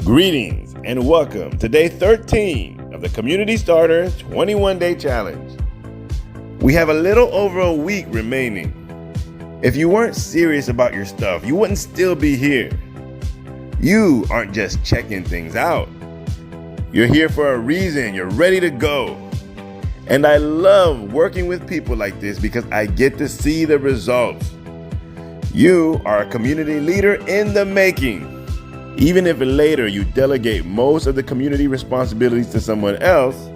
Greetings and welcome to day 13 of the Community Starter 21-Day Challenge. We have a little over a week remaining. If you weren't serious about your stuff, you wouldn't still be here. You aren't just checking things out. You're here for a reason. You're ready to go. And I love working with people like this because I get to see the results. You are a community leader in the making. Even if later you delegate most of the community responsibilities to someone else,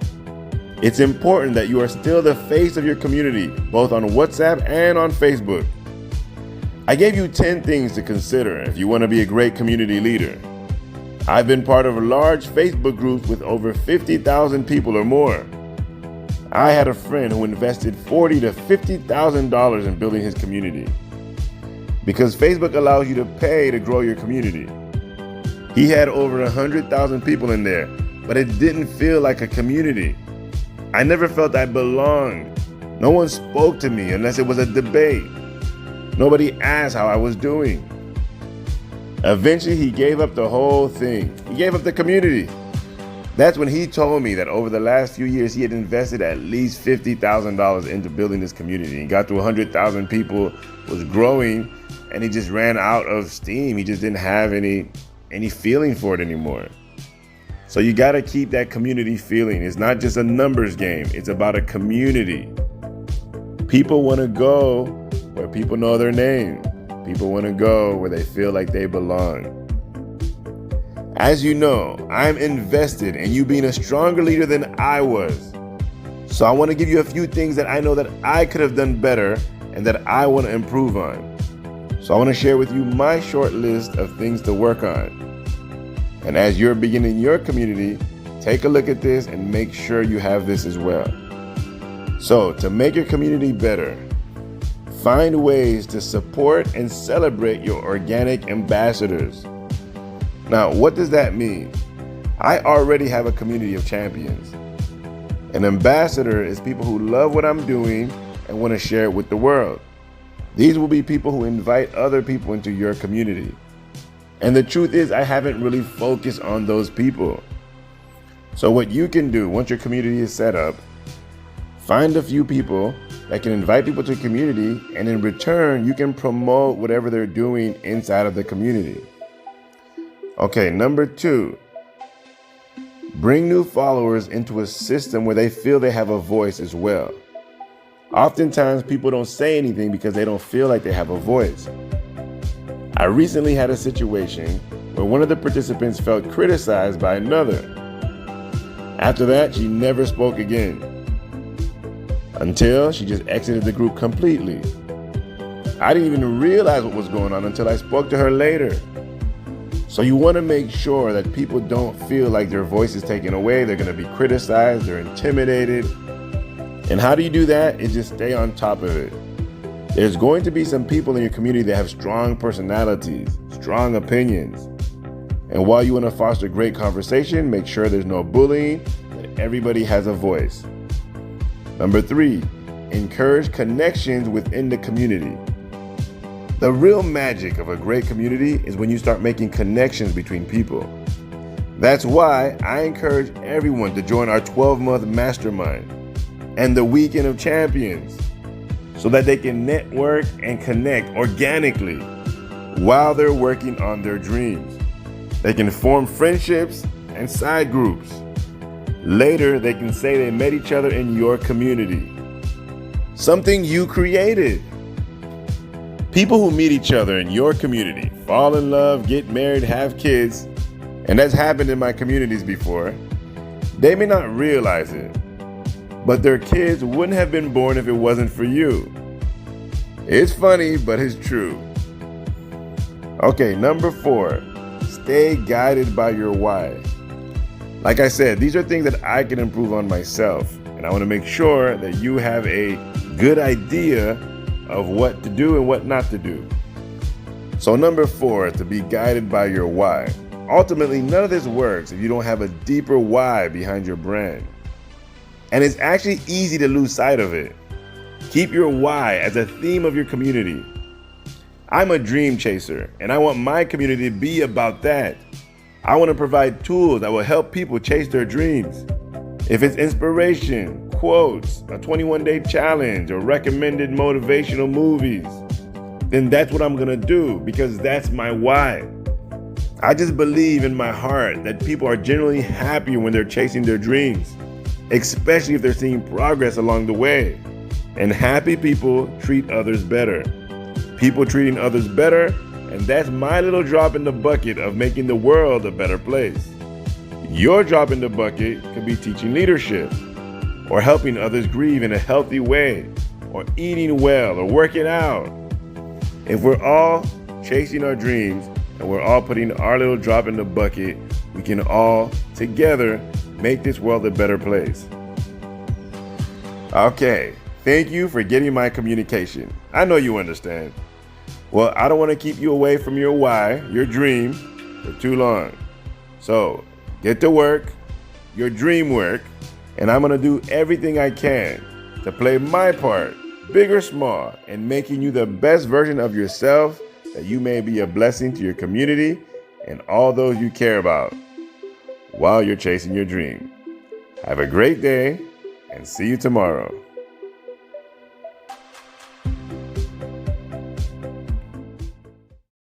it's important that you are still the face of your community, both on WhatsApp and on Facebook. I gave you 10 things to consider if you want to be a great community leader. I've been part of large Facebook groups with over 50,000 people or more. I had a friend who invested $40,000 to $50,000 in building his community because Facebook allows you to pay to grow your community. He had over 100,000 people in there, but it didn't feel like a community. I never felt I belonged. No one spoke to me unless it was a debate. Nobody asked how I was doing. Eventually, he gave up the whole thing. He gave up the community. That's when he told me that over the last few years, he had invested at least $50,000 into building this community. He got to 100,000 people, was growing, and he just ran out of steam. He just didn't have any feeling for it anymore. So you got to keep that community feeling. It's not just a numbers game. It's about a community. People want to go where people know their name. People want to go where they feel like they belong. As you know, I'm invested in you being a stronger leader than I was. So I want to give you a few things that I know that I could have done better and that I want to improve on. So I want to share with you my short list of things to work on. And as you're beginning your community, take a look at this and make sure you have this as well. So to make your community better, find ways to support and celebrate your organic ambassadors. Now, what does that mean? I already have a community of champions. An ambassador is people who love what I'm doing and want to share it with the world. These will be people who invite other people into your community. And the truth is, I haven't really focused on those people. So what you can do once your community is set up, find a few people that can invite people to your community, and in return, you can promote whatever they're doing inside of the community. Okay, number 2, bring new followers into a system where they feel they have a voice as well. Oftentimes, people don't say anything because they don't feel like they have a voice. I recently had a situation where one of the participants felt criticized by another. After that, she never spoke again until she just exited the group completely. I didn't even realize what was going on until I spoke to her later. So you want to make sure that people don't feel like their voice is taken away. They're going to be criticized, they're intimidated. And how do you do that? Is just stay on top of it. There's going to be some people in your community that have strong personalities, strong opinions. And while you want to foster great conversation, make sure there's no bullying, that everybody has a voice. Number 3, encourage connections within the community. The real magic of a great community is when you start making connections between people. That's why I encourage everyone to join our 12-month mastermind and the Weekend of Champions, so that they can network and connect organically while they're working on their dreams. They can form friendships and side groups. Later, they can say they met each other in your community, something you created. People who meet each other in your community, fall in love, get married, have kids, and that's happened in my communities before, they may not realize it, but their kids wouldn't have been born if it wasn't for you. It's funny, but it's true. Okay, number 4, stay guided by your why. Like I said, these are things that I can improve on myself, and I want to make sure that you have a good idea of what to do and what not to do. So number 4, to be guided by your why. Ultimately, none of this works if you don't have a deeper why behind your brand. And it's actually easy to lose sight of it. Keep your why as a theme of your community. I'm a dream chaser, and I want my community to be about that. I want to provide tools that will help people chase their dreams. If it's inspiration, quotes, a 21-day challenge, or recommended motivational movies, then that's what I'm going to do because that's my why. I just believe in my heart that people are generally happier when they're chasing their dreams, especially if they're seeing progress along the way. And happy people treat others better. People treating others better, and that's my little drop in the bucket of making the world a better place. Your drop in the bucket could be teaching leadership, or helping others grieve in a healthy way, or eating well, or working out. If we're all chasing our dreams and we're all putting our little drop in the bucket, we can all together make this world a better place. Okay, thank you for getting my communication. I know you understand. Well, I don't want to keep you away from your why, your dream, for too long. So get to work, your dream work, and I'm going to do everything I can to play my part, big or small, in making you the best version of yourself, that you may be a blessing to your community and all those you care about while you're chasing your dream. Have a great day and see you tomorrow.